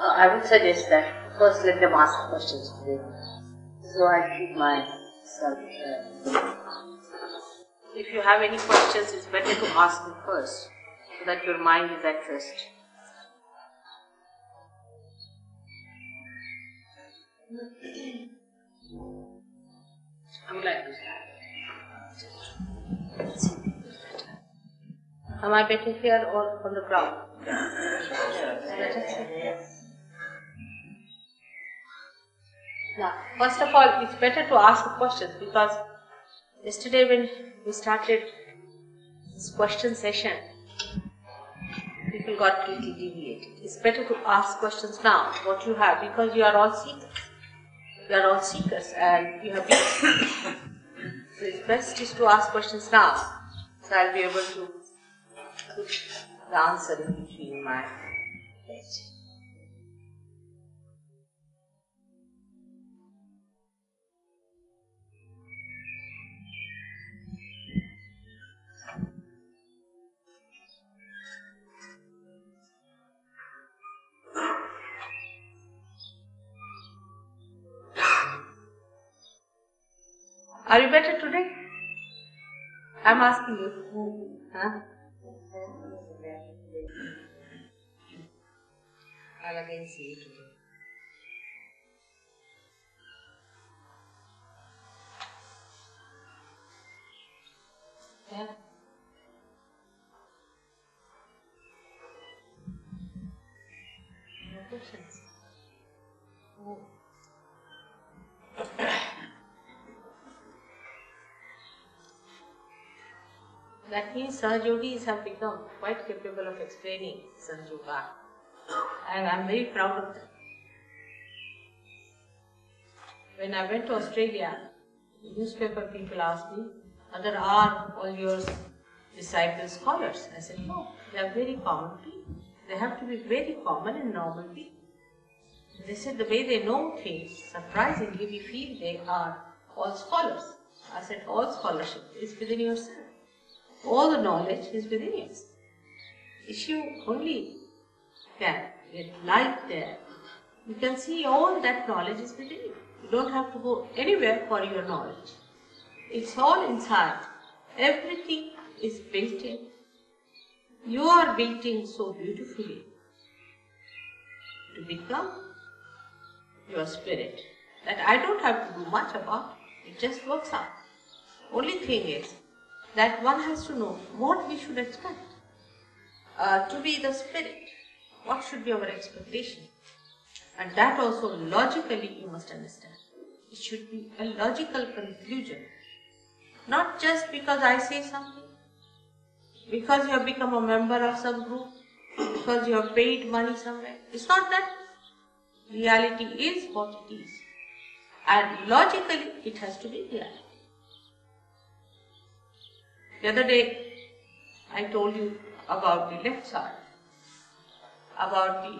I would suggest that first let them ask questions today. So I keep myself. If you have any questions, it's better to ask them first, so that your mind is at rest. I would like to start. Am I better here or on the ground? Yes. Now, first of all, it's better to ask questions, because yesterday when we started this question session, people got a little deviated. It's better to ask questions now, what you have, because you are all seekers. You are all seekers and you have been. So it's best is to ask questions now. So I'll be able to put the answer in between my head. Are you better today? I'm asking you. Huh? I'll again see you today. Yeah. No questions. Oh. That means Sahajayogis have become quite capable of explaining Sahaja Yoga, and I am very proud of them. When I went to Australia, the newspaper people asked me, "Are all your disciples scholars?" I said, "No, they are very common people. They have to be very common and normal people." They said the way they know things, surprisingly we feel they are all scholars. I said, all scholarship is within yourself. All the knowledge is within you. If you only can get light there, you can see all that knowledge is within you. You don't have to go anywhere for your knowledge. It's all inside. Everything is built in. You are built in so beautifully to become your spirit that I don't have to do much about it. It just works out. Only thing is that one has to know what we should expect. To be the spirit, what should be our expectation? And that also logically you must understand. It should be a logical conclusion. Not just because I say something, because you have become a member of some group, because you have paid money somewhere. It's not that. Reality is what it is. And logically it has to be reality. The other day, I told you about the left side, about the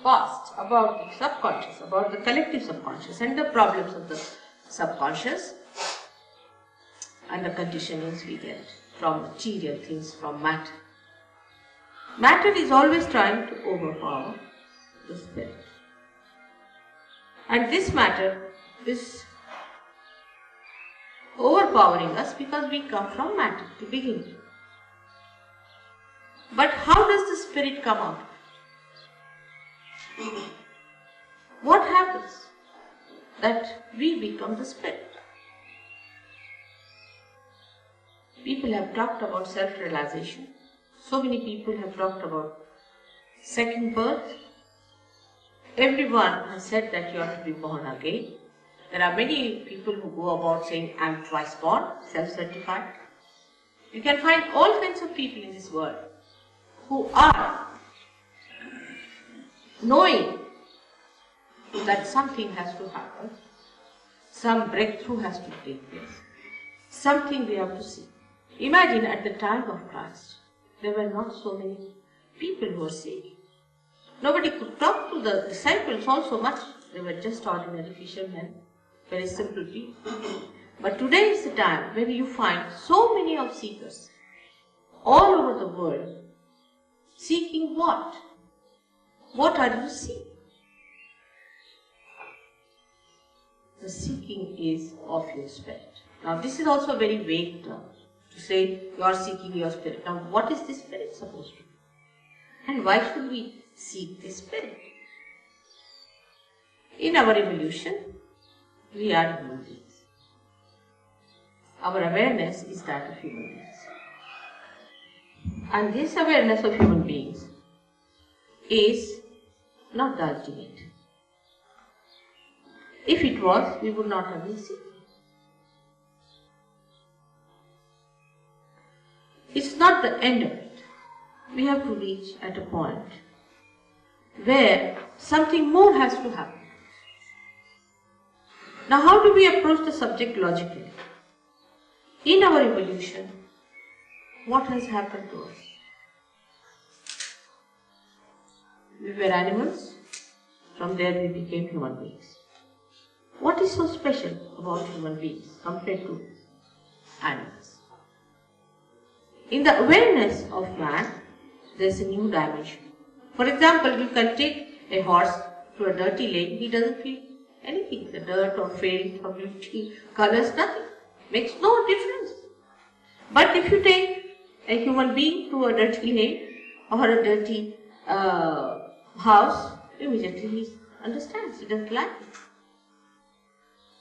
past, about the subconscious, about the collective subconscious and the problems of the subconscious and the conditionings we get from material things, from matter. Matter is always trying to overpower the spirit. And this matter is overpowering us because we come from matter to begin with. But how does the spirit come out? What happens that we become the spirit? People have talked about self-realization. So many people have talked about second birth. Everyone has said that you have to be born again. There are many people who go about saying, I am twice born, self-certified. You can find all kinds of people in this world who are knowing that something has to happen, some breakthrough has to take place, something we have to see. Imagine at the time of Christ, there were not so many people who were seeking. Nobody could talk to the disciples also much. They were just ordinary fishermen, very simple people. But today is the time when you find so many of seekers all over the world seeking what? What are you seeking? The seeking is of your spirit. Now this is also a very vague term to say you are seeking your spirit. Now what is this spirit supposed to be? And why should we seek this spirit? In our evolution, we are human beings. Our awareness is that of human beings. And this awareness of human beings is not the ultimate. If it was, we would not have been seeking. It's not the end of it. We have to reach at a point where something more has to happen. Now, how do we approach the subject logically? In our evolution, what has happened to us? We were animals, from there we became human beings. What is so special about human beings compared to animals? In the awareness of man, there is a new dimension. For example, you can take a horse to a dirty lake, he doesn't feel anything, the dirt or filth or beauty, colors, nothing. Makes no difference. But if you take a human being to a dirty lake or a dirty house, immediately he understands, he doesn't like it.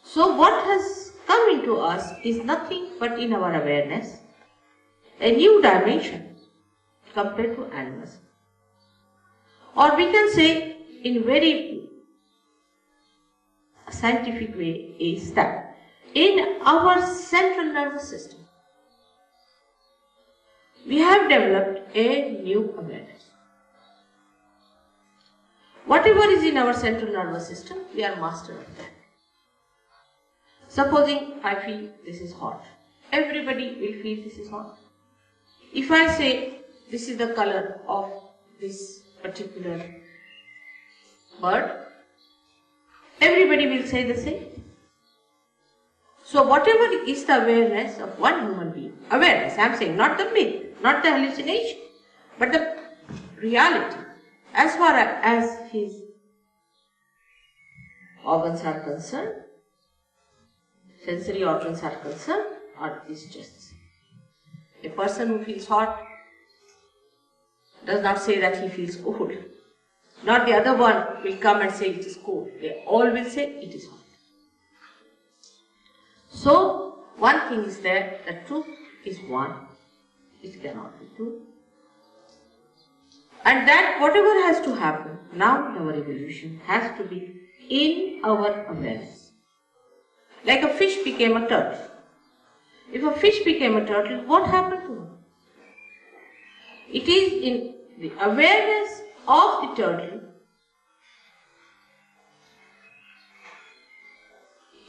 So what has come into us is nothing but in our awareness, a new dimension compared to animals. Or we can say in very scientific way is that in our central nervous system, we have developed a new awareness. Whatever is in our central nervous system, we are master of that. Supposing I feel this is hot, everybody will feel this is hot. If I say this is the color of this particular bird, everybody will say the same. So whatever is the awareness of one human being, awareness, I am saying, not the myth, not the hallucination, but the reality, as far as his organs are concerned, sensory organs are concerned, or is just the same. A person who feels hot does not say that he feels cold. Not the other one will come and say it is cold. They all will say it is hot. So, one thing is there, the truth is one. It cannot be two. And that whatever has to happen now in our evolution has to be in our awareness. Like a fish became a turtle. If a fish became a turtle, what happened to him? It is in the awareness of the turtle,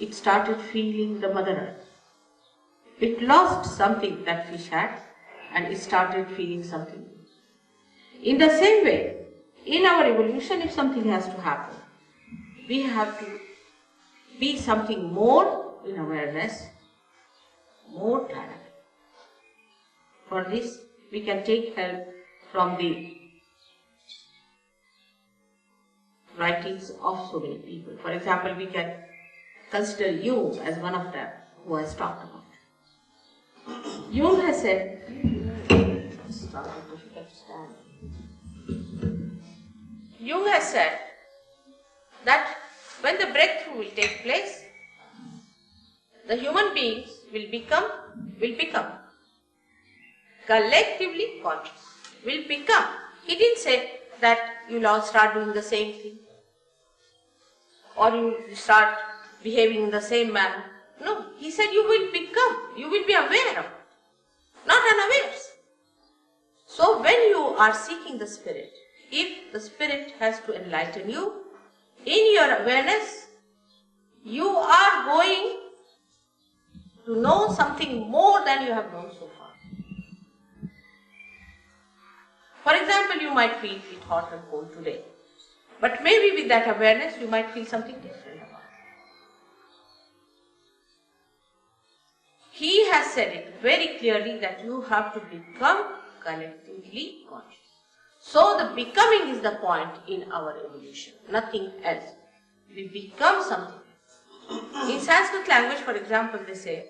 it started feeling the mother earth. It lost something that fish had and it started feeling something. In the same way, in our evolution, if something has to happen, we have to be something more in awareness, more direct. For this, we can take help from the writings of so many people. For example, we can consider Jung as one of them who has talked about it. Jung has said, Jung has said that when the breakthrough will take place, the human beings will become collectively conscious. Will become. He didn't say that you'll all start doing the same thing or you start behaving in the same manner. No, he said you will become, you will be aware of it, not unawares. So when you are seeking the Spirit, if the Spirit has to enlighten you, in your awareness, you are going to know something more than you have known so far. For example, you might feel it hot and cold today, but maybe with that awareness, you might feel something different about it. He has said it very clearly that you have to become collectively conscious. So the becoming is the point in our evolution, nothing else. We become something else. In Sanskrit language, for example, they say,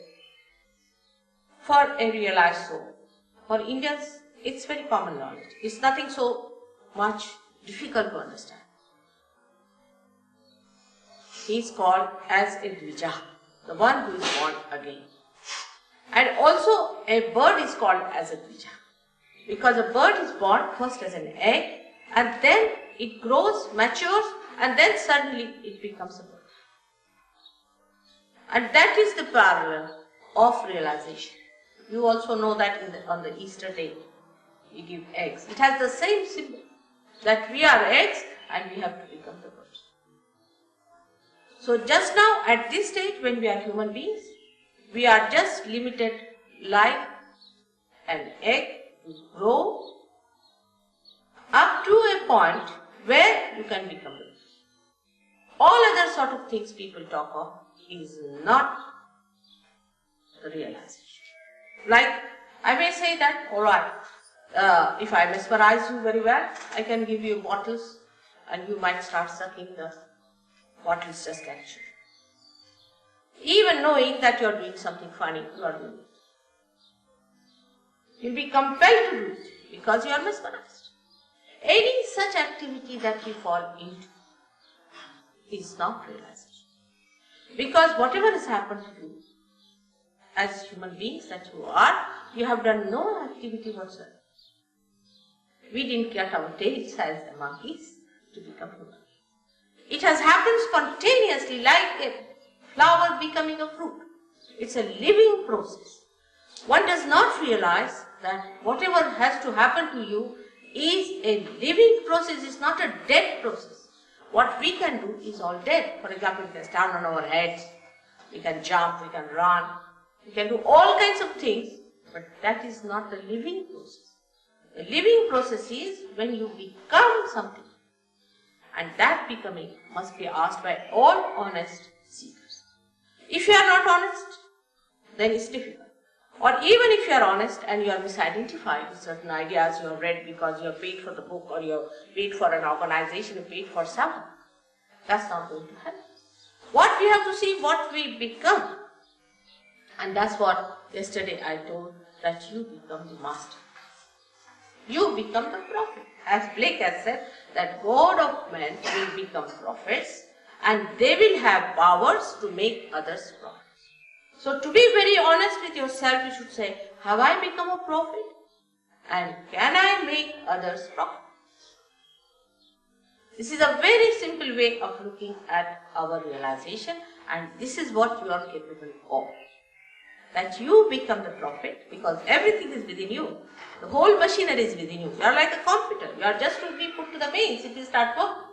for a realized soul. For Indians, it's very common knowledge. It's nothing so much difficult to understand. He is called as a Dvija, the one who is born again. And also a bird is called as a Dvija. Because a bird is born first as an egg, and then it grows, matures, and then suddenly it becomes a bird. And that is the parallel of realization. You also know that on the Easter day, we give eggs. It has the same symbol, that we are eggs and we have to become the birds. So just now at this stage when we are human beings, we are just limited like an egg to grow up to a point where you can become the bird. All other sort of things people talk of is not the realization. Like, I may say that, alright, if I mesmerize you very well, I can give you bottles and you might start sucking the bottles just casually. Even knowing that you are doing something funny, you are doing it. You'll be compelled to do it because you are mesmerized. Any such activity that we fall into is not realization. Because whatever has happened to you, as human beings that you have done no activity whatsoever. We didn't cut our tails as the monkeys to become human. It has happened spontaneously like a flower becoming a fruit. It's a living process. One does not realize that whatever has to happen to you is a living process, it's not a dead process. What we can do is all dead. For example, we can stand on our heads, we can jump, we can run, we can do all kinds of things, but that is not the living process. The living process is when you become something. And that becoming must be asked by all honest seekers. If you are not honest, then it's difficult. Or even if you are honest and you are misidentified with certain ideas you have read because you have paid for the book or you have paid for an organization, you paid for someone, that's not going to help. What we have to see, what we become. And that's what yesterday I told, that you become the master. You become the prophet. As Blake has said, that God of men will become prophets and they will have powers to make others prophets. So to be very honest with yourself, you should say, have I become a prophet? And can I make others prophets? This is a very simple way of looking at our realization, and this is what you are capable of. That you become the prophet because everything is within you. The whole machinery is within you. You are like a computer. You are just to be put to the mains. It will start working.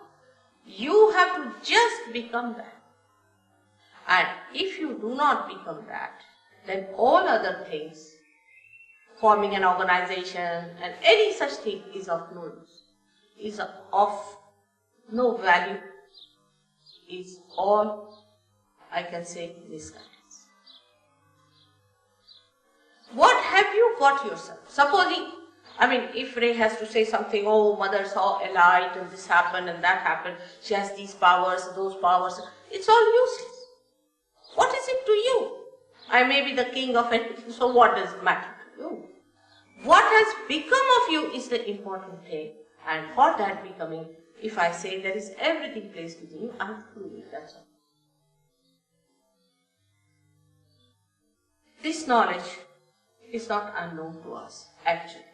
You have to just become that. And if you do not become that, then all other things, forming an organization and any such thing is of no use, is of no value, is all, I can say, misguidance. What have you got yourself? Supposing, if Ray has to say something, oh, mother saw a light and this happened and that happened, she has these powers, those powers, it's all useless. What is it to you? I may be the king of anything, so what does it matter to you? What has become of you is the important thing. And for that becoming, if I say there is everything placed within you, I have to prove it, that's all. This knowledge is not unknown to us, actually.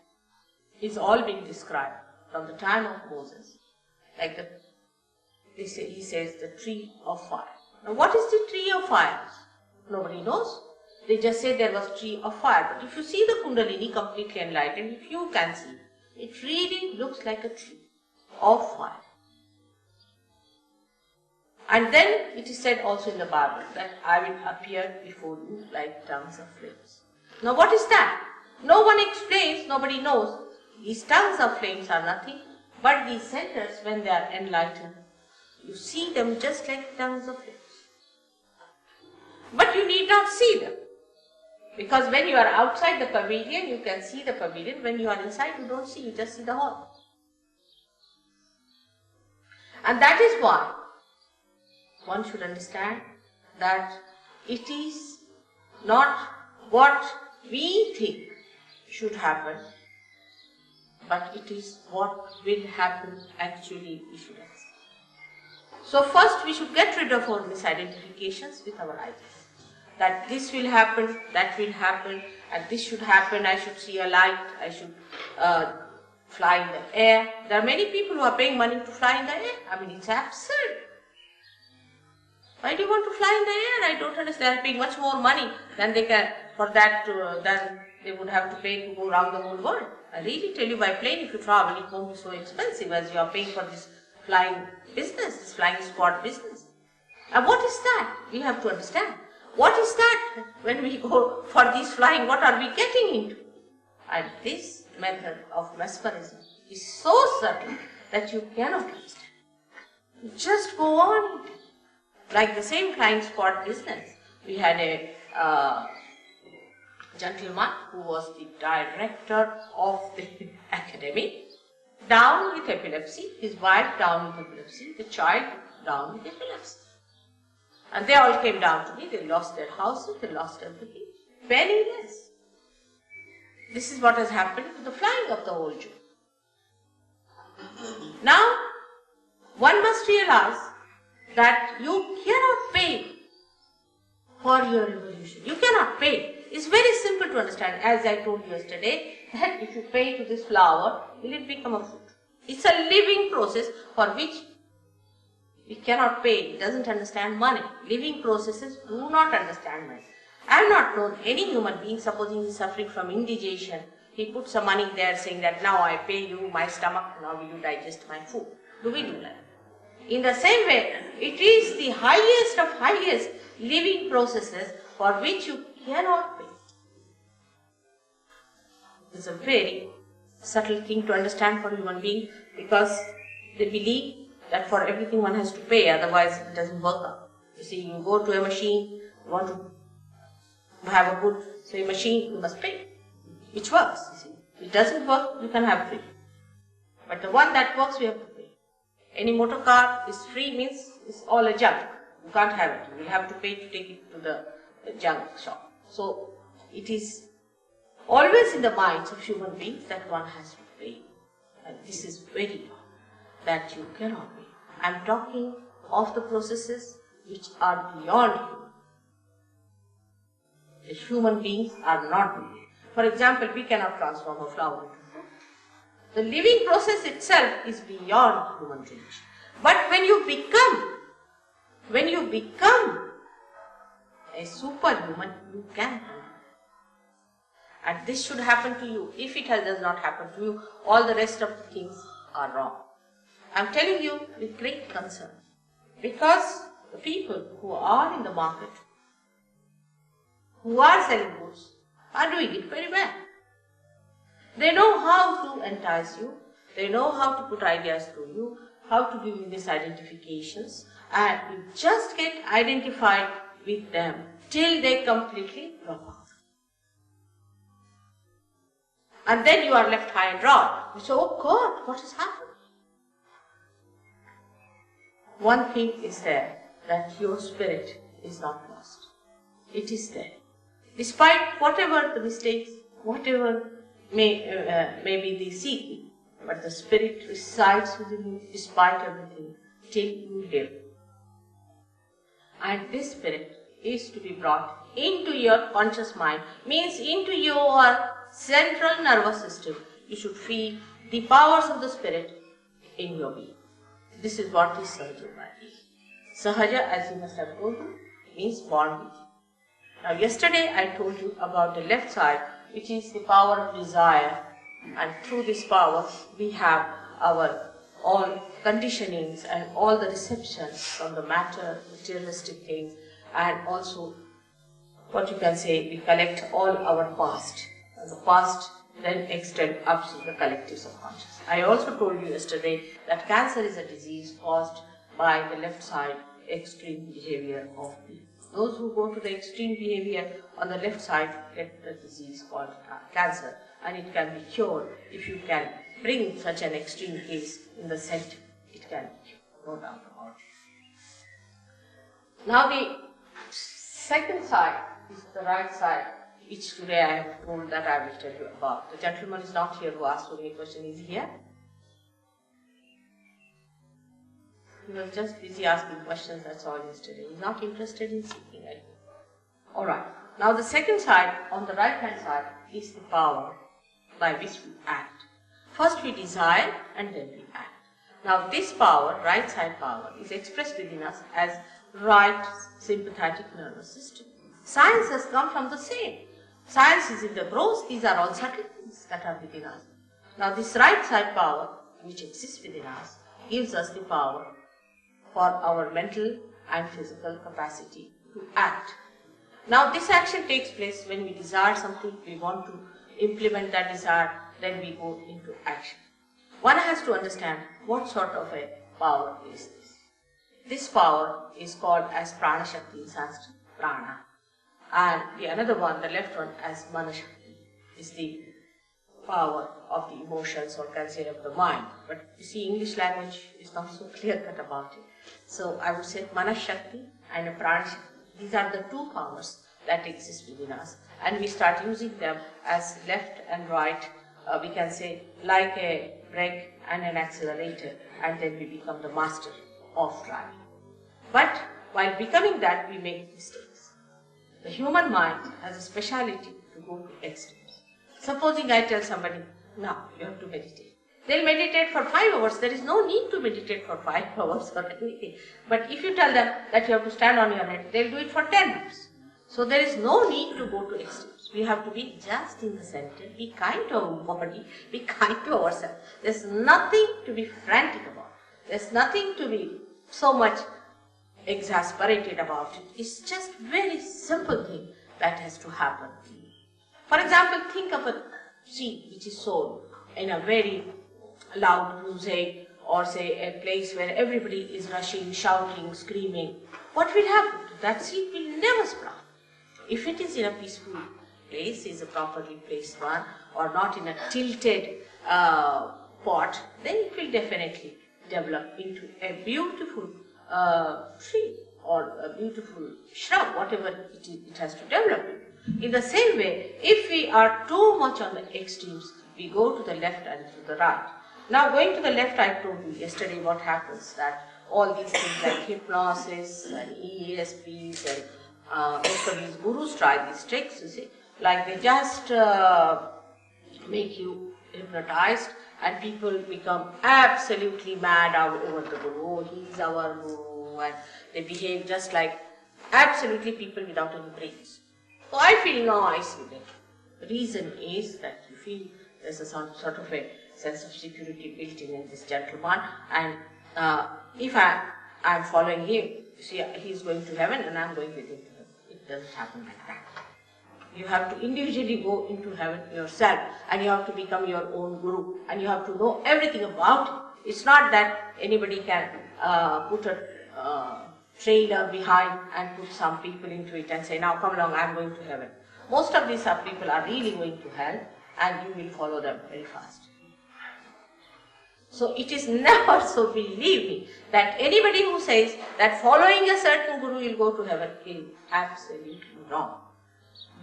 It's all been described from the time of Moses. Like he says, the tree of fire. Now what is the tree of fire? Nobody knows. They just say there was tree of fire. But if you see the Kundalini completely enlightened, if you can see, it really looks like a tree of fire. And then it is said also in the Bible that I will appear before you like tongues of flames. Now what is that? No one explains, nobody knows. These tongues of flames are nothing but these centers when they are enlightened. You see them just like tongues of flames. But you need not see them. Because when you are outside the pavilion, you can see the pavilion. When you are inside, you don't see, you just see the hall. And that is why one should understand that it is not what we think should happen, but it is what will happen actually we should accept. So first we should get rid of our misidentifications with our ideas. That this will happen, that will happen, and this should happen, I should see a light, I should fly in the air. There are many people who are paying money to fly in the air. I mean, it's absurd. Why do you want to fly in the air? I don't understand. They are paying much more money than they can for that than they would have to pay to go around the whole world. I really tell you, by plane if you travel, it won't be so expensive as you are paying for this flying business, this flying squad business. And what is that? We have to understand. What is that when we go for this flying? What are we getting into? And this method of mesmerism is so subtle that you cannot understand. You just go on. Like the same flying squad business, we had a gentleman who was the director of the academy, down with epilepsy, his wife down with epilepsy, the child down with epilepsy. And they all came down to me, they lost their houses, they lost everything, penniless. This is what has happened to the flying of the whole Jew. Now, one must realize that you cannot pay for your evolution. You cannot pay. It's very simple to understand. As I told you yesterday, that if you pay to this flower, will it become a fruit? It's a living process for which we cannot pay. It doesn't understand money. Living processes do not understand money. I have not known any human being, supposing he is suffering from indigestion, he puts some money there saying that now I pay you my stomach, now will you digest my food. Do we do that? In the same way, it is the highest of highest living processes for which you cannot pay. It's a very subtle thing to understand for human beings, because they believe that for everything one has to pay, otherwise it doesn't work out. You see, you go to a machine, you want to have a good, say, machine, you must pay, which works. You see, if it doesn't work, you can have free. But the one that works, we have to pay. Any motor car is free means it's all a junk. You can't have it. You will have to pay to take it to the junk shop. So it is always in the minds of human beings that one has to pay. And this is very that you cannot pay. I am talking of the processes which are beyond human. The human beings are not doing it. For example, we cannot transform a flower into fruit. The living process itself is beyond human reach. But when you become a superhuman, you can do it. And this should happen to you. If it does not happen to you, all the rest of the things are wrong. I am telling you with great concern, because the people who are in the market, who are selling goods, are doing it very well. They know how to entice you, they know how to put ideas through you, how to give you misidentifications, and you just get identified with them till they completely drop off. And then you are left high and dry. You say, oh God, what has happened? One thing is there, that your spirit is not lost. It is there. Despite whatever the mistakes, whatever may be the seeking, but the spirit resides within you despite everything till you live. And this spirit is to be brought into your conscious mind, means into your central nervous system. You should feel the powers of the spirit in your being. This is what is Sahaja Yoga is. Sahaja, as you must have told you, means born with. Now yesterday I told you about the left side, which is the power of desire, and through this power we have our all conditionings and all the receptions from the matter, materialistic things, and also what you can say, we collect all our past. And the past then extend up to the collective subconscious. I also told you yesterday that cancer is a disease caused by the left side extreme behavior of people. Those who go to the extreme behavior on the left side get the disease called cancer, and it can be cured if you can bring such an extreme case in the center. It can be cured. no doubt about it. Now the second side is the right side, which today I have told that I will tell you about. The gentleman is not here who asked so many questions. Is he here? He was just busy asking questions, that's all yesterday. He's not interested in seeking anything. Alright, now the second side, on the right hand side, is the power by which we act. First we desire and then we act. Now this power, right side power, is expressed within us as right sympathetic nervous system. Science has come from the same. Science is in the gross, these are all subtle things that are within us. Now this right side power, which exists within us, gives us the power for our mental and physical capacity to act. Now this action takes place when we desire something, we want to implement that desire, then we go into action. One has to understand what sort of a power is this. This power is called as Prana Shakti in Sanskrit, Prana. And the another one, the left one, as Mana Shakti, is the power of the emotions, or can say of the mind. But you see, English language is not so clear cut about it. So I would say Mana Shakti and Prana Shakti. These are the two powers that exist within us, and we start using them as left and right, we can say like a brake and an accelerator, and then we become the master of driving. But while becoming that, we make mistakes. The human mind has a speciality to go to extremes. Supposing I tell somebody, now you have to meditate. They'll meditate for 5 hours. There is no need to meditate for 5 hours or anything. But if you tell them that you have to stand on your head, they'll do it for 10 hours. So there is no need to go to extremes. We have to be just in the center, be kind to our body, be kind to ourselves. There's nothing to be frantic about. There's nothing to be so much exasperated about it. It's just very simple thing that has to happen. For example, think of a sea which is sold in a very loud music, or say a place where everybody is rushing, shouting, screaming. What will happen? That seed will never sprout. If it is in a peaceful place, is a properly placed one, or not in a tilted pot, then it will definitely develop into a beautiful tree or a beautiful shrub, whatever it has to develop into. In the same way, if we are too much on the extremes, we go to the left and to the right. Now going to the left, I told you yesterday what happens, that all these things like hypnosis and ESPs and most of these gurus try these tricks, you see, like they just make you hypnotized and people become absolutely mad over the guru. Oh, he's our guru, and they behave just like absolutely people without any brains. So I feel now I see that. The reason is that you feel there's a sort of a sense of security built in this gentleman, and if I'm following him, you see, he's going to heaven and I'm going with him to heaven. It doesn't happen like that. You have to individually go into heaven yourself, and you have to become your own guru, and you have to know everything about it. It's not that anybody can put a trailer behind and put some people into it and say, now come along, I'm going to heaven. Most of these people are really going to hell, and you will follow them very fast. So it is never so, believe me, that anybody who says that following a certain guru will go to heaven is absolutely wrong.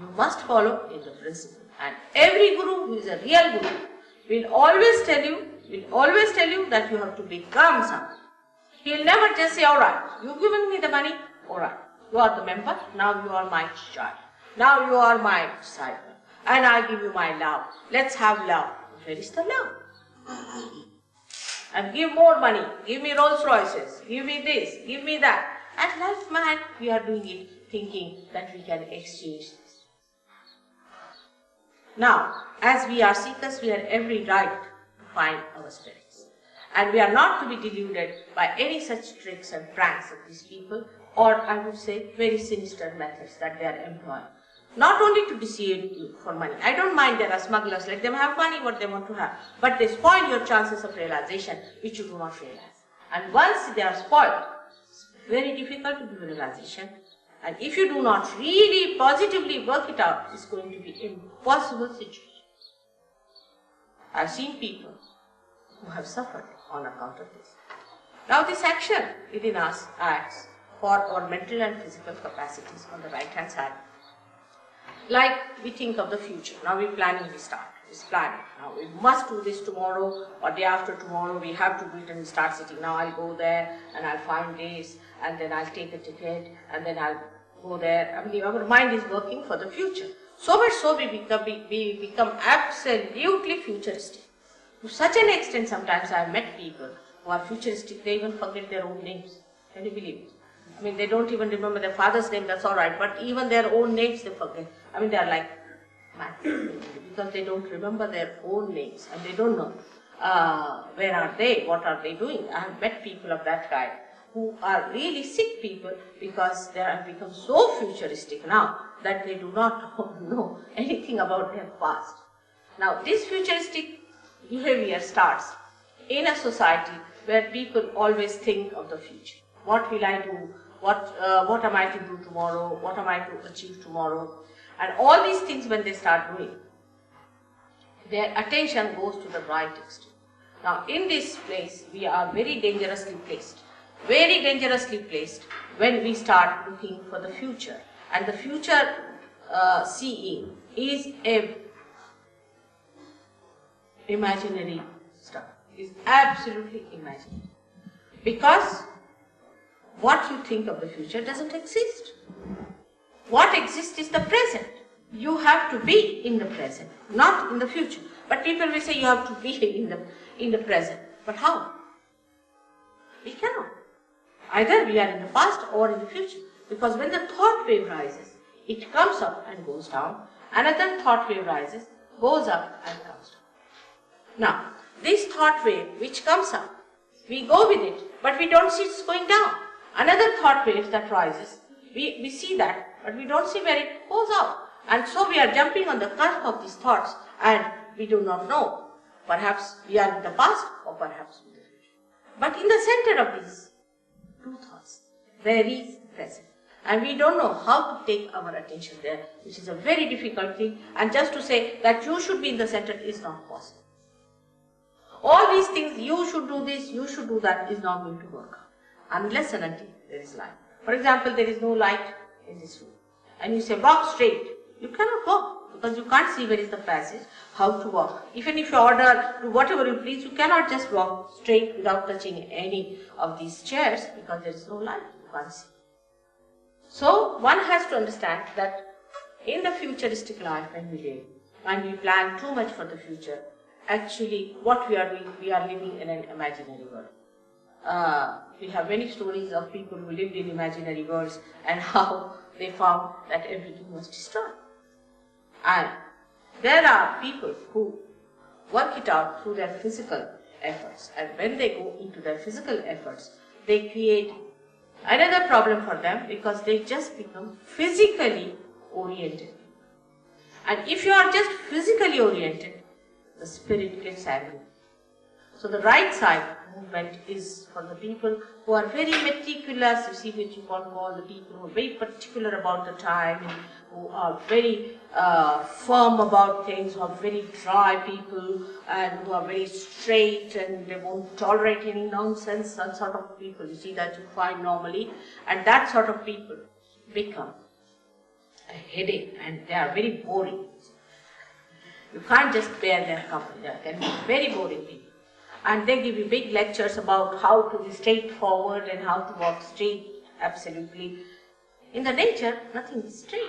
You must follow in the principle, and every guru who is a real guru will always tell you that you have to become something. He will never just say, alright, you've given me the money, alright, you are the member, now you are my child, now you are my disciple, and I give you my love, let's have love. Where is the love? And give more money, give me Rolls Royces, give me this, give me that. At life, man, we are doing it thinking that we can exchange this. Now, as we are seekers, we have every right to find our spirits. And we are not to be deluded by any such tricks and pranks of these people, or I would say very sinister methods that they are employing. Not only to deceive you for money. I don't mind there are smugglers, let them have money what they want to have. But they spoil your chances of realization, which you do not realize. And once they are spoiled, it's very difficult to do realization. And if you do not really positively work it out, it's going to be impossible situation. I've seen people who have suffered on account of this. Now this action within us acts for our mental and physical capacities on the right hand side. Like we think of the future. Now we're planning, we start. It's planning. Now we must do this tomorrow or day after tomorrow. We have to do it and start sitting. Now I'll go there and I'll find this and then I'll take a ticket and then I'll go there. I mean, our mind is working for the future. So much so we become absolutely futuristic. To such an extent, sometimes I have met people who are futuristic, they even forget their own names. Can you believe it? I mean, they don't even remember their father's name, that's alright, but even their own names they forget. I mean, they are like mad because they don't remember their own names and they don't know where are they, what are they doing. I have met people of that kind who are really sick people because they have become so futuristic now that they do not know anything about their past. Now, this futuristic behavior starts in a society where people always think of the future. What will I do? What am I to do tomorrow? What am I to achieve tomorrow? And all these things when they start doing, their attention goes to the right extreme. Now in this place, we are very dangerously placed. Very dangerously placed when we start looking for the future. And the future seeing is a imaginary stuff. Is absolutely imaginary. Because what you think of the future doesn't exist. What exists is the present. You have to be in the present, not in the future. But people will say you have to be in the present. But how? We cannot. Either we are in the past or in the future. Because when the thought wave rises, it comes up and goes down. Another thought wave rises, goes up and comes down. Now, this thought wave which comes up, we go with it, but we don't see it's going down. Another thought wave that rises, we see that, but we don't see where it goes out. And so we are jumping on the cusp of these thoughts and we do not know. Perhaps we are in the past or perhaps in the future. But in the center of these two thoughts, there is present. And we don't know how to take our attention there, which is a very difficult thing. And just to say that you should be in the center is not possible. All these things, you should do this, you should do that, is not going to work unless and until there is light. For example, there is no light in this room. And you say, walk straight. You cannot walk because you can't see where is the passage, how to walk. Even if you order, do whatever you please, you cannot just walk straight without touching any of these chairs because there is no light, you can't see. So, one has to understand that in the futuristic life when we live, and we plan too much for the future, actually what we are doing, we are living in an imaginary world. We have many stories of people who lived in imaginary worlds and how they found that everything was destroyed. And there are people who work it out through their physical efforts, and when they go into their physical efforts, they create another problem for them because they just become physically oriented. And if you are just physically oriented, the spirit gets angry. So the right side movement is for the people who are very meticulous. You see what you call the people who are very particular about the time, and who are very firm about things, who are very dry people, and who are very straight and they won't tolerate any nonsense. That sort of people, you see that you find normally, and that sort of people become a headache and they are very boring. You can't just bear their company. They can be very boring people. And they give you big lectures about how to be straightforward and how to walk straight, absolutely. In the nature, nothing is straight.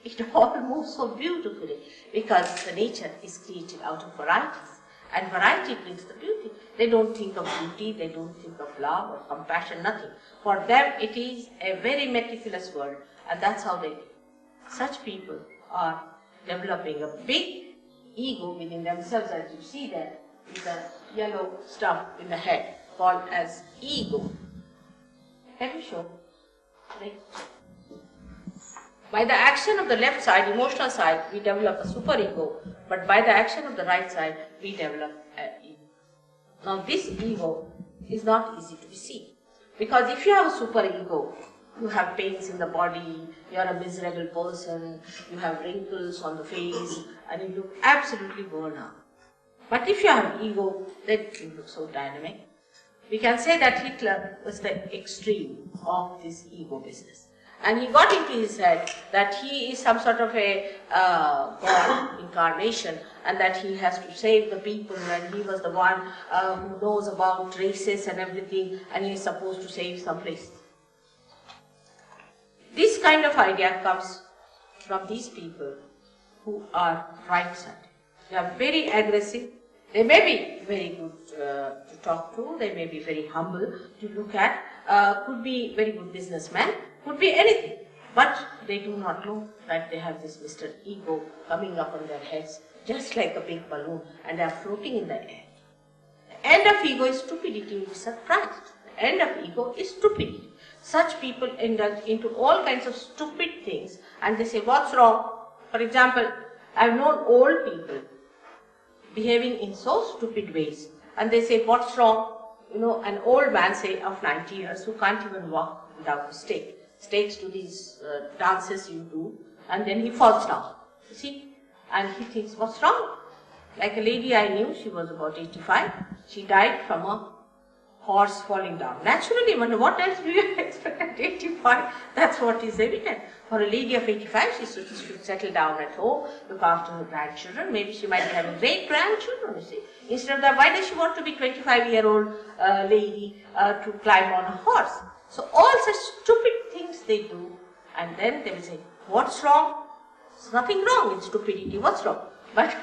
It all moves so beautifully because the nature is created out of varieties. And variety brings the beauty. They don't think of beauty, they don't think of love or compassion, nothing. For them, it is a very meticulous world, and that's how they live. Such people are developing a big ego within themselves, as you see there. With the yellow stuff in the head called as ego. Can you show? Right. By the action of the left side, emotional side, we develop a superego, but by the action of the right side, we develop an ego. Now this ego is not easy to be seen, because if you have a superego, you have pains in the body, you are a miserable person, you have wrinkles on the face, and you look absolutely worn out. But if you have ego, then you look so dynamic. We can say that Hitler was the extreme of this ego business. And he got into his head that he is some sort of a God incarnation, and that he has to save the people, and he was the one who knows about races and everything, and he is supposed to save some race. This kind of idea comes from these people who are right-sided. They are very aggressive. They may be very good to talk to. They may be very humble to look at. Could be very good businessmen. Could be anything. But they do not know that they have this Mr. Ego coming up on their heads, just like a big balloon, and they are floating in the air. The end of ego is stupidity. You will be surprised. The end of ego is stupidity. Such people indulge into all kinds of stupid things, and they say, what's wrong? For example, I've known old people behaving in so stupid ways, and they say, what's wrong? You know, an old man, say, of 90 years, who can't even walk without a stake, stakes to these dances you do, and then he falls down, you see, and he thinks, what's wrong? Like a lady I knew, she was about 85, she died from a horse falling down. Naturally, what else do you expect at 85? That's what is evident. For a lady of 85, she should settle down at home, look after her grandchildren. Maybe she might be having great grandchildren, you see. Instead of that, why does she want to be 25-year-old lady to climb on a horse? So all such stupid things they do, and then they will say, what's wrong? There's nothing wrong in stupidity, what's wrong? But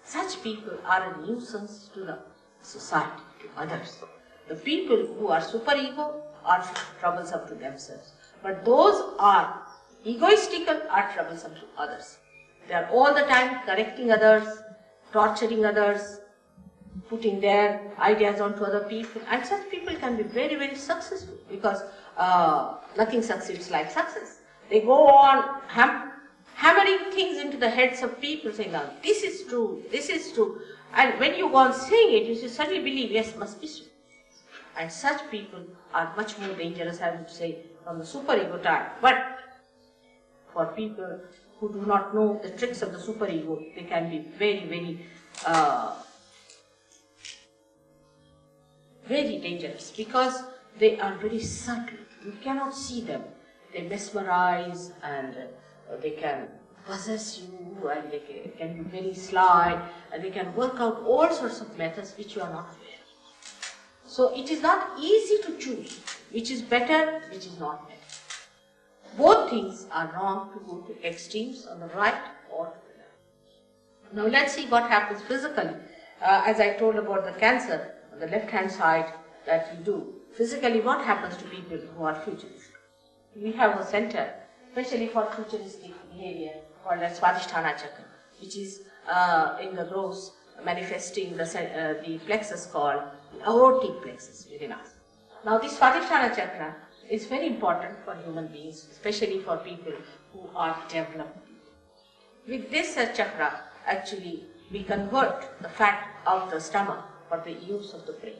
such people are a nuisance to the society, to others. The people who are superego are troublesome to themselves, but those are egoistical are troublesome to others. They are all the time correcting others, torturing others, putting their ideas onto other people, and such people can be very, very successful, because nothing succeeds like success. They go on hammering things into the heads of people, saying, now, this is true, and when you go on saying it, you suddenly believe, yes, must be true. And such people are much more dangerous, I would say, from the superego type. But for people who do not know the tricks of the superego, they can be very, very, very dangerous, because they are very subtle. You cannot see them. They mesmerize, and they can possess you, and they can be very sly, and they can work out all sorts of methods which you are not aware. So it is not easy to choose which is better, which is not better. Both things are wrong to go to extremes on the right or to the left. Now let's see what happens physically. As I told about the cancer on the left hand side that you do. Physically, what happens to people who are futuristic? We have a center, especially for futuristic behavior, called as Swadhisthana Chakra, which is in the rose, manifesting the plexus called the aortic plexus within us. Now this Swadhisthana Chakra is very important for human beings, especially for people who are developed. With this chakra, actually, we convert the fat of the stomach for the use of the brain.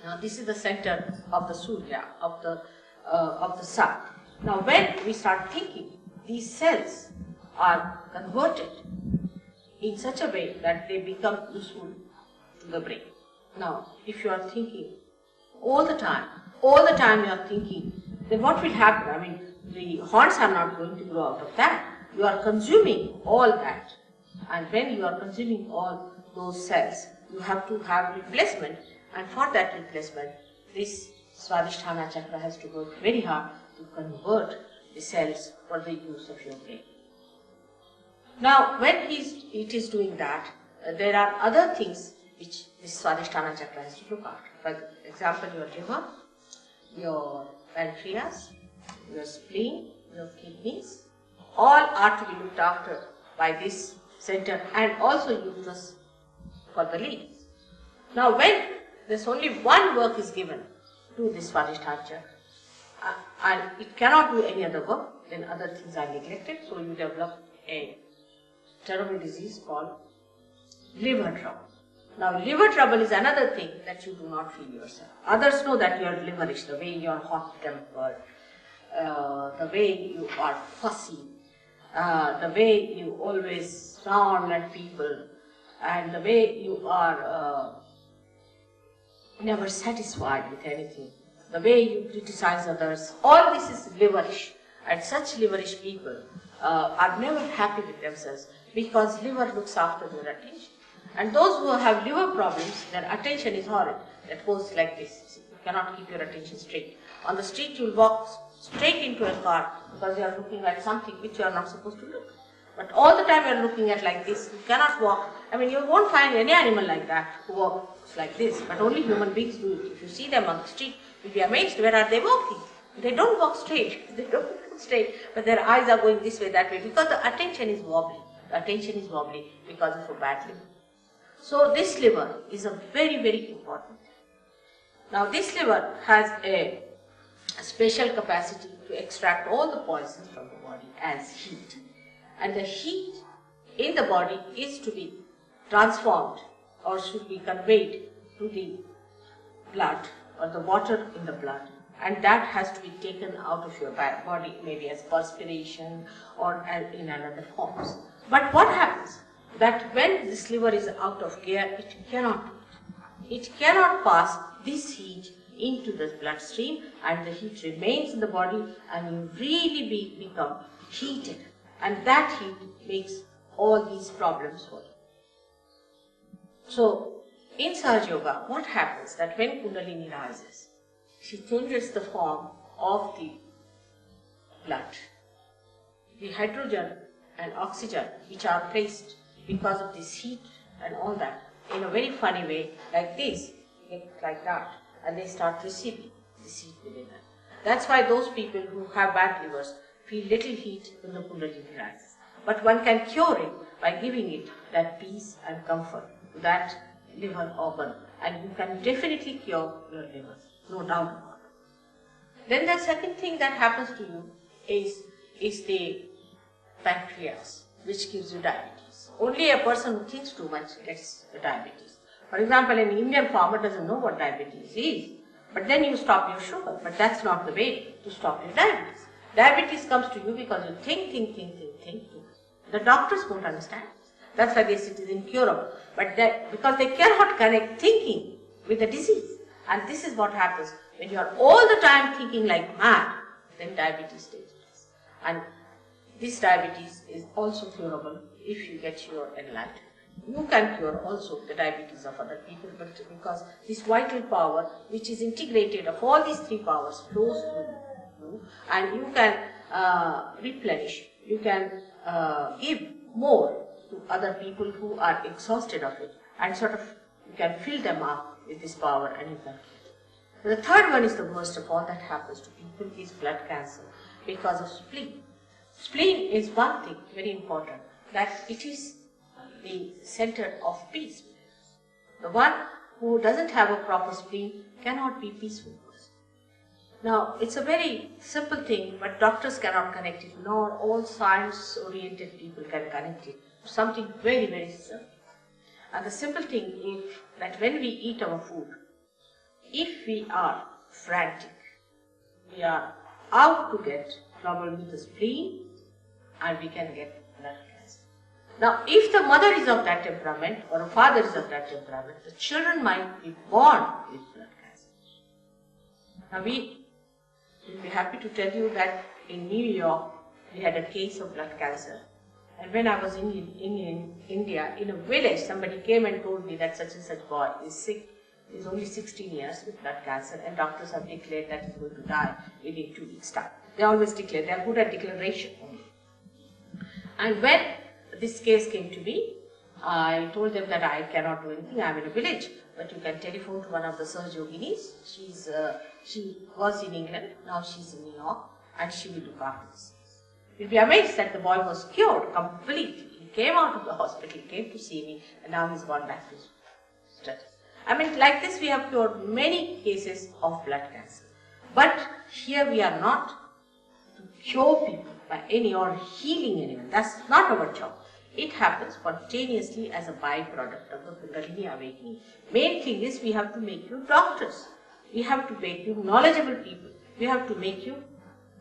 Now this is the center of the Surya, of the sun. Now when we start thinking, these cells are converted in such a way that they become useful to the brain. Now, if you are thinking all the time you are thinking, then what will happen? I mean, the horns are not going to grow out of that. You are consuming all that. And when you are consuming all those cells, you have to have replacement. And for that replacement, this Swadhisthana Chakra has to work very hard to convert the cells for the use of your brain. Now, when it is doing that, there are other things which this Swadhisthana Chakra has to look after. For example, your liver, your pancreas, your spleen, your kidneys, all are to be looked after by this center, and also uterus for the leaves. Now, when there's only one work is given to this Swadhisthana Chakra, and it cannot do any other work, then other things are neglected, so you develop a terrible disease called liver trouble. Now, liver trouble is another thing that you do not feel yourself. Others know that you are liverish, the way you are hot-tempered, the way you are fussy, the way you always frown at people, and the way you are never satisfied with anything, the way you criticize others, all this is liverish. And such liverish people are never happy with themselves because liver looks after their attention. And those who have liver problems, their attention is horrid. That goes like this. You cannot keep your attention straight. On the street, you will walk straight into a car because you are looking at something which you are not supposed to look. But all the time you are looking at like this. You cannot walk. I mean, you won't find any animal like that who walks like this. But only human beings do it. If you see them on the street, you'll be amazed. Where are they walking? They don't walk straight. They don't walk straight. But their eyes are going this way, that way. Because the attention is wobbly. The attention is wobbly because of a bad liver. So this liver is a very, very important thing. Now this liver has a special capacity to extract all the poisons from the body as heat. And the heat in the body is to be transformed or should be conveyed to the blood or the water in the blood. And that has to be taken out of your body, maybe as perspiration or in another forms. But what happens? That when this liver is out of gear, it cannot pass this heat into the bloodstream, and the heat remains in the body, and you really become heated, and that heat makes all these problems for you. So in Sahaja Yoga, what happens that when Kundalini rises, she changes the form of the blood. The hydrogen and oxygen which are placed because of this heat and all that, in a very funny way, like this, like that, and they start receiving this heat within them. That's why those people who have bad livers feel little heat when the Kundalini rises. But one can cure it by giving it that peace and comfort to that liver organ, and you can definitely cure your liver, no doubt about it. Then the second thing that happens to you is the pancreas, which gives you diabetes. Only a person who thinks too much gets the diabetes. For example, an Indian farmer doesn't know what diabetes is, but then you stop your sugar. But that's not the way to stop your diabetes. Diabetes comes to you because you think too much. The doctors won't understand. That's why they say it is incurable. But because they cannot connect thinking with the disease. And this is what happens when you are all the time thinking like mad, then diabetes takes place. And this diabetes is also curable if you get your enlightenment. You can cure also the diabetes of other people, but because this vital power, which is integrated of all these three powers, flows through you, and you can replenish, you can give more to other people who are exhausted of it, and sort of you can fill them up with this power, and you can cure. The third one is the worst of all that happens to people is blood cancer because of spleen. Spleen is one thing very important, that it is the center of peace. The one who doesn't have a proper spleen cannot be peaceful. Now, it's a very simple thing, but doctors cannot connect it, nor all science-oriented people can connect it to something very, very simple. And the simple thing is that when we eat our food, if we are frantic, we are out to get trouble with the spleen, and we can get blood cancer. Now, if the mother is of that temperament, or a father is of that temperament, the children might be born with blood cancer. Now, we will be happy to tell you that in New York, we had a case of blood cancer. And when I was in India, in a village, somebody came and told me that such and such boy is sick. He is only 16 years with blood cancer, and doctors have declared that he is going to die within 2 weeks' time. They always declare, they are good at declaration only. And when this case came to me, I told them that I cannot do anything, I am in a village, but you can telephone to one of the Sahaja Yoginis. She was in England, now she is in New York, and she will look after this. You'll be amazed that the boy was cured completely. He came out of the hospital, he came to see me, and now he's gone back to his studies. I mean, like this we have cured many cases of blood cancer. But here we are not to cure people by any or healing anyone. That's not our job. It happens spontaneously as a byproduct of the Kundalini awakening. Main thing is we have to make you doctors. We have to make you knowledgeable people. We have to make you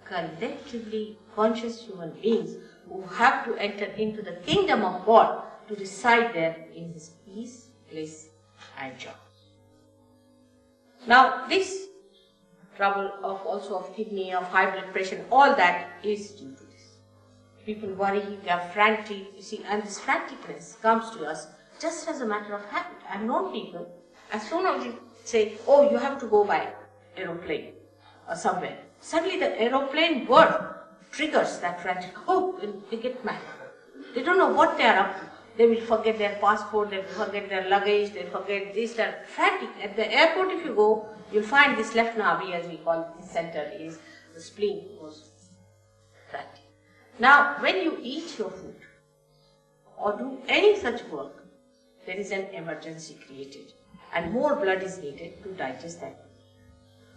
collectively conscious human beings who have to enter into the kingdom of God to reside there in His peace, bliss and joy. Now this trouble of kidney, of high blood pressure, all that is due to this. People worry, they are frantic, you see, and this franticness comes to us just as a matter of habit. I have known people, as soon as you say, oh, you have to go by aeroplane or somewhere, suddenly the aeroplane word triggers that frantic, oh, and they get mad. They don't know what they are up to. They will forget their passport, they will forget their luggage, they will forget this, that. Frantic. At the airport, if you go, you'll find this left navi, as we call it, this center is the spleen goes frantic. Now, when you eat your food or do any such work, there is an emergency created and more blood is needed to digest that.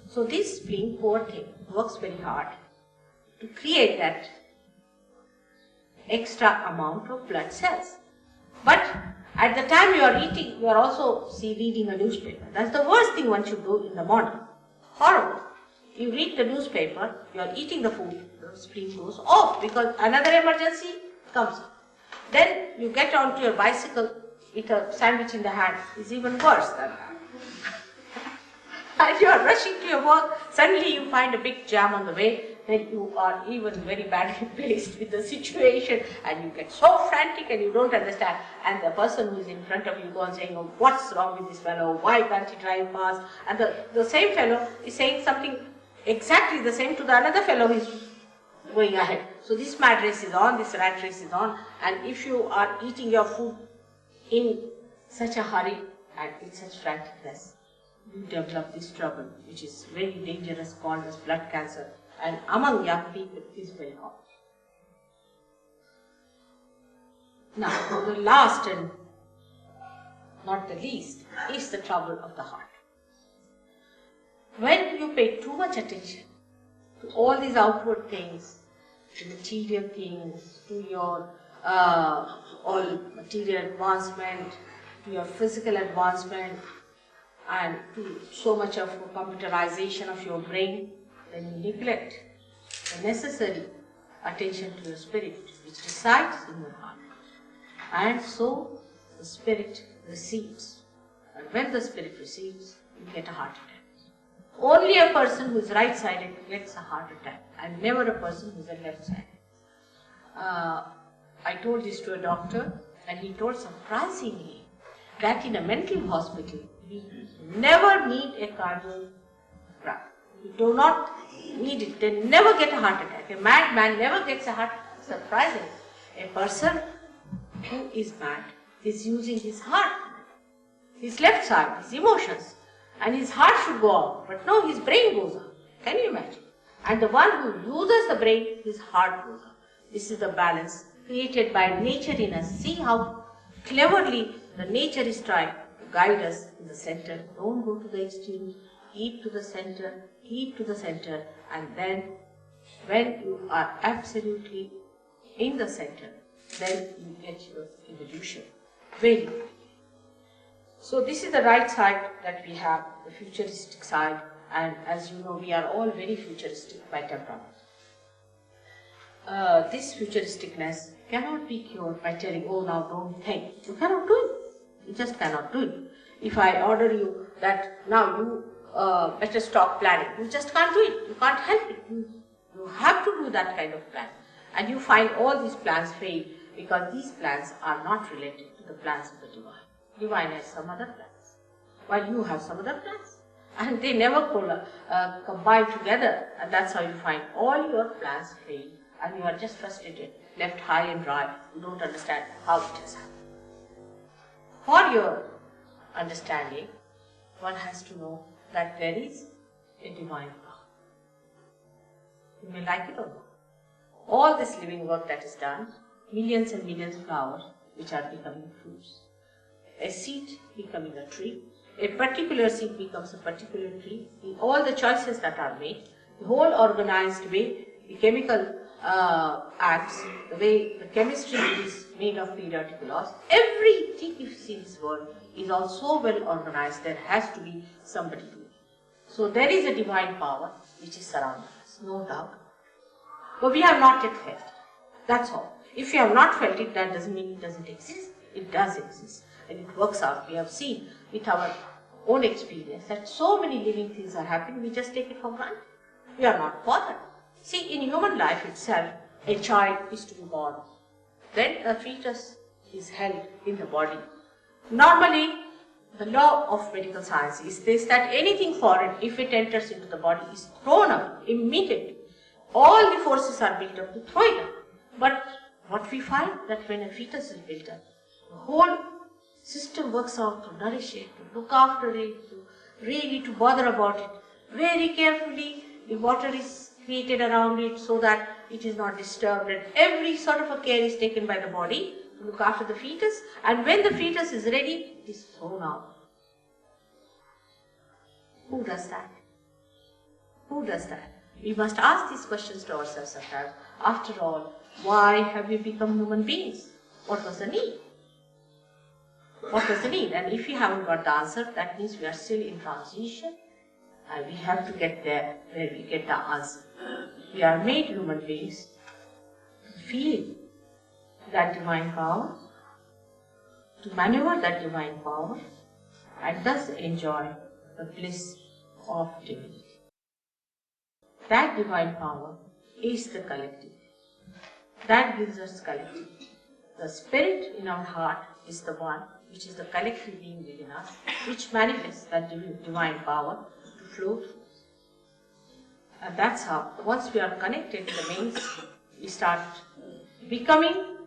So this spleen, poor thing, works very hard to create that extra amount of blood cells. But at the time you are eating, you are also reading a newspaper. That's the worst thing one should do in the morning. Horrible. You read the newspaper, you are eating the food, the spleen goes off because another emergency comes. Then you get onto your bicycle with a sandwich in the hand, is even worse than that. And you are rushing to your work, suddenly you find a big jam on the way, then you are even very badly placed with the situation and you get so frantic and you don't understand, and the person who is in front of you goes on saying, oh, what's wrong with this fellow, why can't he drive fast, and the same fellow is saying something exactly the same to the another fellow who is going ahead. So this mad race is on, this rat race is on, and if you are eating your food in such a hurry and in such franticness, you develop this trouble which is very dangerous, called as blood cancer, and among young people is very common. Now, the last and not the least is the trouble of the heart. When you pay too much attention to all these outward things, to material things, to your all material advancement, to your physical advancement, and to so much of computerization of your brain, then you neglect the necessary attention to your spirit, which resides in your heart. And so the spirit receives. And when the spirit receives, you get a heart attack. Only a person who is right-sided gets a heart attack, and never a person who is left-sided. I told this to a doctor, and he told surprisingly that in a mental hospital, we never need a cardiogram. We do not need it. They never get a heart attack. A mad man never gets a heart attack. Surprising. A person who is mad is using his heart, his left side, his emotions, and his heart should go on. But no, his brain goes on. Can you imagine? And the one who uses the brain, his heart goes on. This is the balance created by nature in us. See how cleverly the nature is trying to guide us in the center. Don't go to the extreme. Keep to the center. Keep to the center. And then when you are absolutely in the center, then you get your evolution very quickly. So this is the right side that we have, the futuristic side, and as you know, we are all very futuristic by temperament. This futuristicness cannot be cured by telling, oh, now don't think. You cannot do it. You just cannot do it. If I order you that now you better stop planning, you just can't do it. You can't help it. You have to do that kind of plan. And you find all these plans fail because these plans are not related to the plans of the divine. Divine has some other plans, while you have some other plans. And they never combine together, and that's how you find all your plans fail, and you are just frustrated, left high and dry. You don't understand how it has happened. For your understanding, one has to know that there is a divine power. You may like it or not. All this living work that is done, millions and millions of flowers which are becoming fruits. A seed becoming a tree, a particular seed becomes a particular tree. In all the choices that are made, the whole organized way, the chemical acts, the way the chemistry is made of periodic laws, everything you see in this world is all so well organized, there has to be somebody doing it. So there is a divine power which is surrounding us, no doubt. But we have not yet felt it. That's all. If you have not felt it, that doesn't mean it doesn't exist. It does exist. And it works out. We have seen with our own experience that so many living things are happening, we just take it for granted. We are not bothered. See, in human life itself, a child is to be born. Then a fetus is held in the body. Normally, the law of medical science is this, that anything foreign, if it enters into the body, is thrown out immediately. All the forces are built up to throw it out. But what we find, that when a fetus is built up, the whole system works out to nourish it, to look after it, to bother about it. Very carefully, the water is created around it so that it is not disturbed, and every sort of a care is taken by the body to look after the fetus, and when the fetus is ready, it is thrown out. Who does that? Who does that? We must ask these questions to ourselves sometimes. After all, why have we become human beings? What was the need? What was the need? And if we haven't got the answer, that means we are still in transition, and we have to get there where we get the answer. We are made human beings to feel that divine power, to maneuver that divine power, and thus enjoy the bliss of divinity. That divine power is the collective. That gives us collective. The spirit in our heart is the one which is the collective being within us, which manifests that divine power to flow through us. And that's how, once we are connected to the mains, we start becoming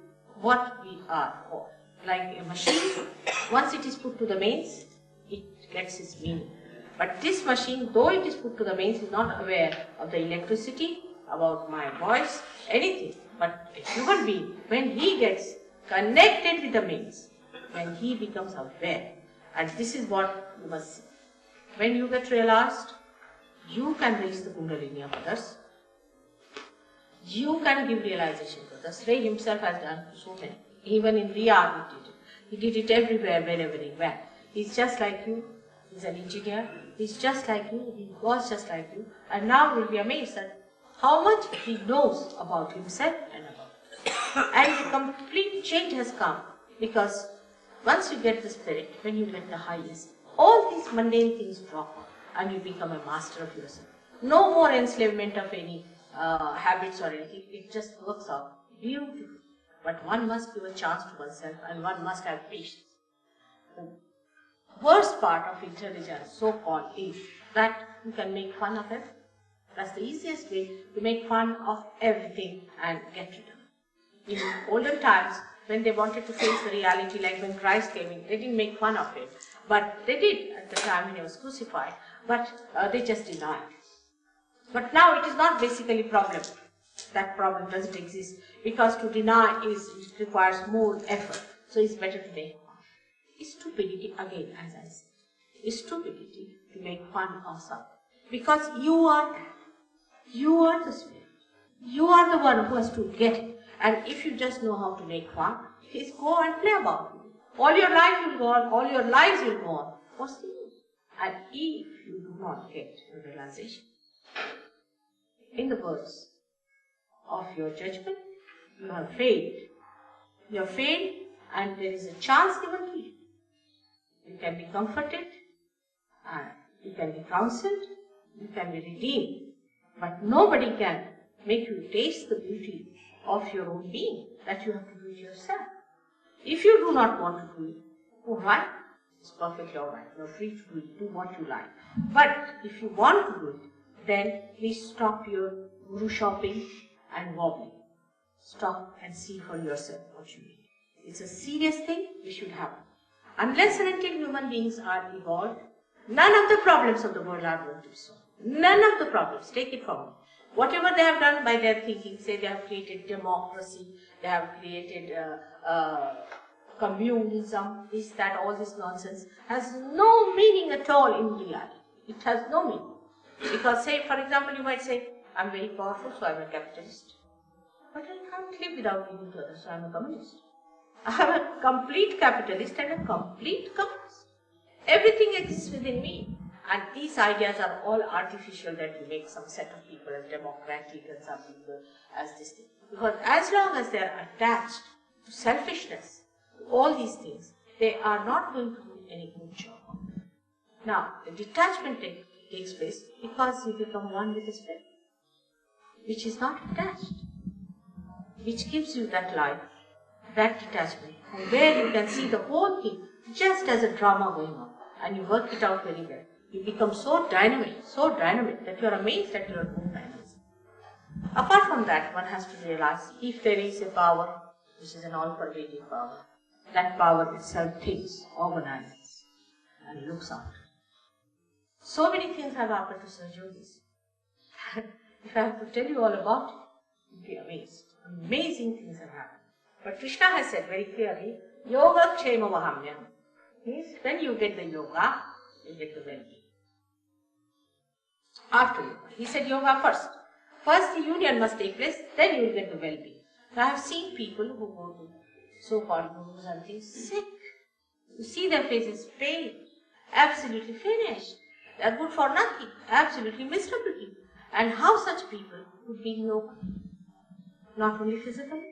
what we are for. Like a machine, once it is put to the mains, it gets its meaning. But this machine, though it is put to the mains, is not aware of the electricity, about my voice, anything. But a human being, when he gets connected with the mains, when he becomes aware, and this is what you must see. When you get realized, you can raise the Kundalini of others. You can give realization to others. Ray himself has done so many. Even in Riyadh he did it. He did it everywhere, wherever he went. He's just like you. He's an engineer. He's just like you. He was just like you. And now you'll be amazed at how much he knows about himself and about others. And a complete change has come, because once you get the spirit, when you get the highest, all these mundane things drop off and you become a master of yourself. No more enslavement of any habits or anything. It just works out beautifully. But one must give a chance to oneself, and one must have patience. The worst part of intelligence, so-called, is that you can make fun of it. That's the easiest way to make fun of everything and get rid of it. In olden times, when they wanted to face the reality, like when Christ came in, they didn't make fun of him. But they did at the time when he was crucified. But they just denied. But now it is not basically a problem. That problem doesn't exist, because to deny it requires more effort. So it's better to make fun. It's stupidity, again, as I said. It's stupidity to make fun of something. Because you are that. You are the spirit. You are the one who has to get it. And if you just know how to make fun, please go and play about it. All your life will go on, all your lives will go on. What's the use? And if you do not get the realization, in the words of your judgment, you have failed. You have failed, and there is a chance given to you. You can be comforted, and you can be counseled, you can be redeemed. But nobody can make you taste the beauty of your own being, that you have to do it yourself. If you do not want to do it, alright, it's perfectly alright. You're free to do it, do what you like. But if you want to do it, then please stop your guru shopping and wobbling. Stop and see for yourself what you need. It's a serious thing we should have. Unless and until human beings are evolved, none of the problems of the world are going to be solved. None of the problems, take it from me. Whatever they have done by their thinking, say they have created democracy, they have created communism, this, that, all this nonsense, has no meaning at all in reality. It has no meaning. Because, say, for example, you might say, I'm very powerful, so I'm a capitalist. But I can't live without giving to others, so I'm a communist. I'm a complete capitalist and a complete communist. Everything exists within me. And these ideas are all artificial, that you make some set of people as democratic and some people as this thing. Because as long as they are attached to selfishness, to all these things, they are not going to do any good job. Now, the detachment takes place because you become one with the spirit, which is not attached, which gives you that life, that detachment, and where you can see the whole thing just as a drama going on, and you work it out very well. You become so dynamic that you are amazed at your own dynamism. Apart from that, one has to realize if there is a power which is an all-pervading power, that power itself thinks, organizes, and looks after. So many things have happened to Sahajayogis. If I have to tell you all about it, you'll be amazed. Amazing things have happened. But Krishna has said very clearly, Yoga Kshema Vahamyam. Means when you get the yoga, you get the well-being. After yoga. He said yoga first. First the union must take place, then you will get the well-being. I have seen people who go to so-called gurus and things sick. You see their faces pale, absolutely finished. They are good for nothing, absolutely miserable people. And how such people could be in yoga? Not only physically,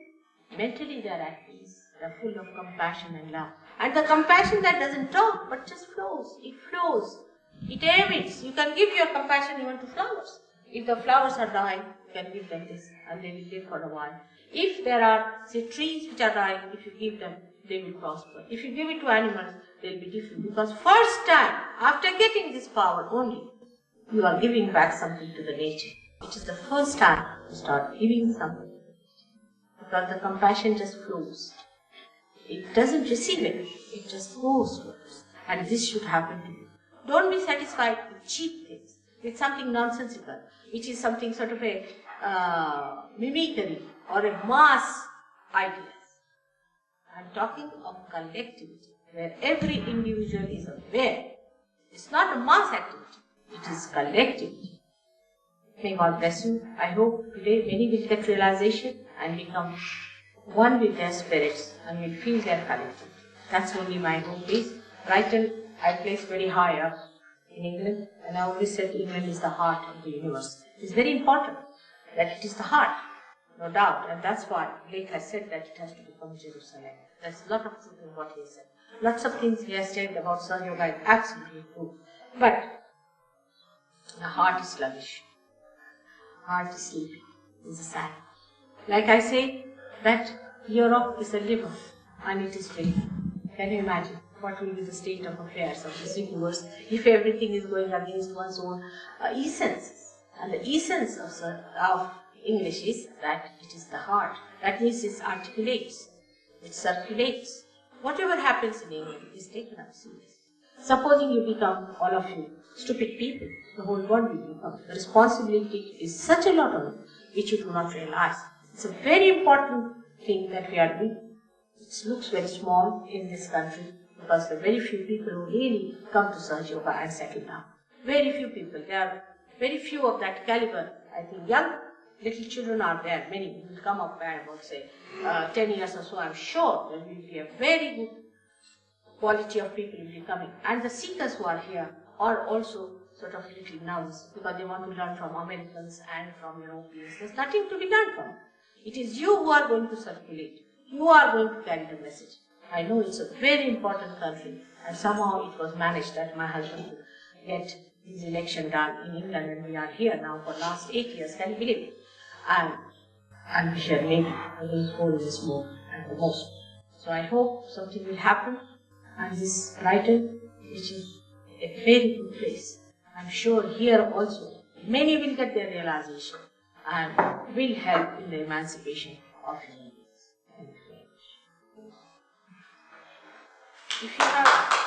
mentally they are at peace. They are full of compassion and love. And the compassion that doesn't talk but just flows. It flows. It emits. You can give your compassion even to flowers. If the flowers are dying, you can give them this and they will live for a while. If there are, say, trees which are dying, if you give them, they will prosper. If you give it to animals, they will be different. Because first time, after getting this power only, you are giving back something to the nature. Which is the first time you start giving something. Because the compassion just flows. It doesn't receive it, it just goes to us. And this should happen to you. Don't be satisfied with cheap things, with something nonsensical, which is something sort of a mimicry or a mass ideas. I'm talking of collectivity, where every individual is aware. It's not a mass activity, it is collectivity. May God bless you. I hope today many will get realization and become one with their spirits and will feel their collectivity. That's only my hope is. Brighton I place very high up in England, and I always said England is the heart of the universe. It's very important that it is the heart, no doubt, and that's why Blake has said that it has to become Jerusalem. There's a lot of truth in what he has said. Lots of things he has said about Sahaja Yoga is absolutely true. But the heart is sluggish. Heart is sleepy. It's a sign. Like I say, that Europe is a liver and it is ready. Can you imagine what will be the state of affairs of this universe if everything is going against one's own essence? And the essence of English is that it is the heart. That means it articulates, it circulates. Whatever happens in England is taken up seriously. Supposing you become, all of you, stupid people, the whole world will become. The responsibility is such a lot of it which you do not realize. It's a very important thing that we are doing. It looks very small in this country because there are very few people who really come to Sahaja Yoga and settle down. Very few people. There are very few of that caliber. I think young little children are there. Many will come up by about say 10 years or so. I'm sure there will be a very good quality of people will be coming. And the seekers who are here are also sort of little nervous because they want to learn from Americans and from Europeans. There's nothing to be done from. It is you who are going to circulate. You are going to carry the message. I know it's a very important country and somehow it was managed that my husband could get his election done in England and we are here now for the last 8 years. Can you believe it? And we shall maybe hold this more at the most. So I hope something will happen and this Brighton, which is a very good place. I'm sure here also many will get their realization and will help in the emancipation of human beings. If you have